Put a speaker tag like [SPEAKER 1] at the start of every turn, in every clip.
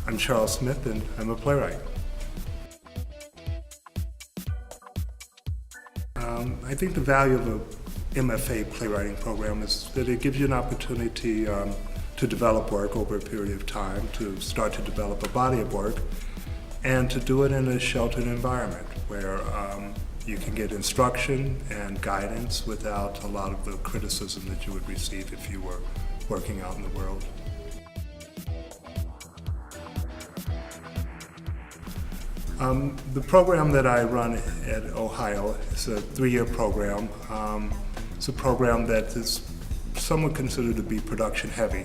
[SPEAKER 1] I'm Charles Smith, and I'm a playwright. I think the value of a MFA playwriting program is that it gives you an opportunity to develop work over a period of time, to start to develop a body of work, and to do it in a sheltered environment where you can get instruction and guidance without a lot of the criticism that you would receive if you were working out in the world. The program that I run at Ohio is a 3-year program. It's a program that is somewhat considered to be production heavy.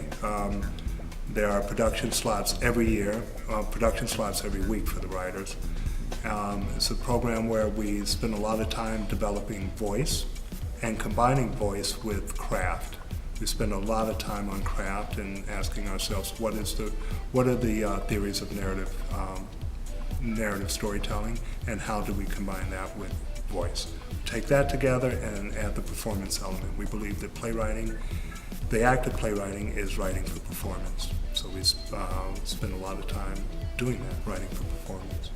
[SPEAKER 1] There are production slots every year, production slots every week for the writers. It's a program where we spend a lot of time developing voice and combining voice with craft. We spend a lot of time on craft and asking ourselves what are the theories of narrative storytelling, and how do we combine that with voice. Take that together and add the performance element. We believe that playwriting, the act of playwriting, is writing for performance. So we spend a lot of time doing that, writing for performance.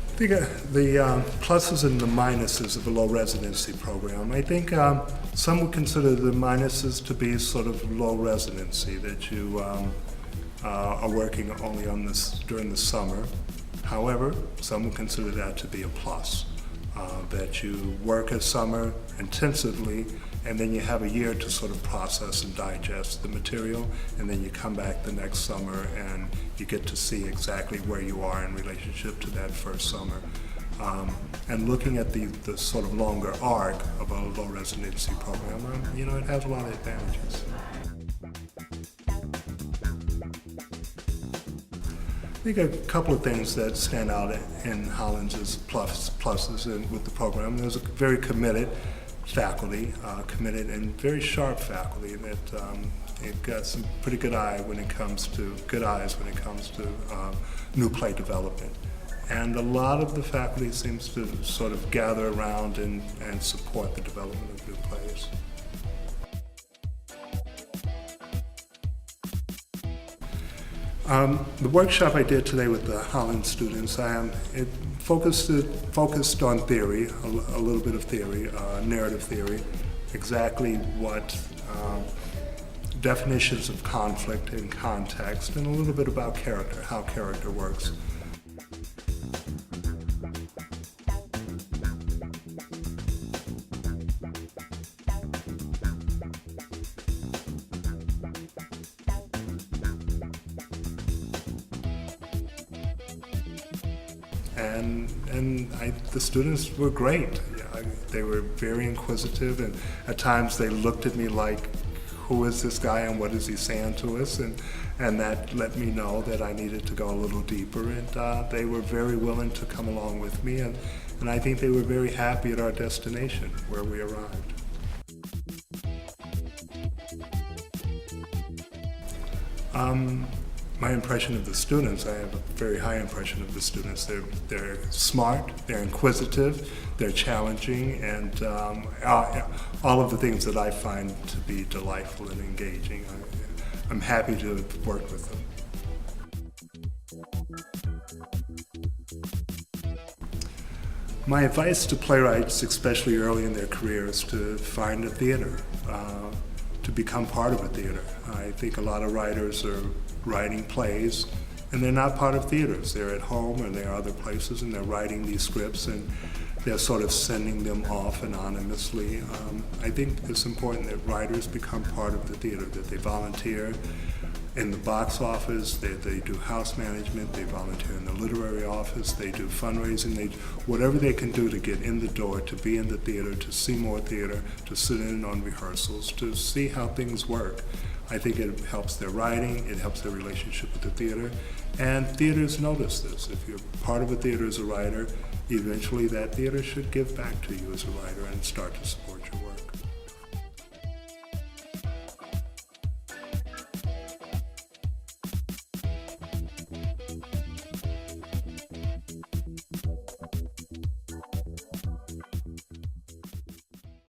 [SPEAKER 1] I think the pluses and the minuses of a low-residency program. I think some would consider the minuses to be sort of low residency, that you are working only on this during the summer. However, some would consider that to be a plus, that you work a summer intensively, and then you have a year to sort of process and digest the material, and then you come back the next summer and you get to see exactly where you are in relationship to that first summer. And looking at the sort of longer arc of a low residency program, it has a lot of advantages. I think a couple of things that stand out in Hollins as pluses with the program. There's a very committed faculty, committed and very sharp faculty that they've got some pretty good eyes when it comes to new play development. And a lot of the faculty seems to sort of gather around and support the development of new plays. The workshop I did today with the Hollins students, it focused on theory, a little bit of theory, narrative theory, exactly what definitions of conflict and context, and a little bit about character, how character works. And the students were great. They were very inquisitive, and at times they looked at me like, who is this guy and what is he saying to us? And that let me know that I needed to go a little deeper, and they were very willing to come along with me, and I think they were very happy at our destination where we arrived. My impression of the students, I have a very high impression of the students. They're smart, they're inquisitive, they're challenging, and all of the things that I find to be delightful and engaging. I'm happy to work with them. My advice to playwrights, especially early in their career, is to find a theater, to become part of a theater. I think a lot of writers are writing plays, and they're not part of theaters. They're at home or they're other places, and they're writing these scripts, and they're sort of sending them off anonymously. I think it's important that writers become part of the theater, that they volunteer in the box office, they do house management, they volunteer in the literary office, they do fundraising, whatever they can do to get in the door, to be in the theater, to see more theater, to sit in on rehearsals, to see how things work. I think it helps their writing, it helps their relationship with the theater, and theaters notice this. If you're part of a theater as a writer, eventually that theater should give back to you as a writer and start to support your work.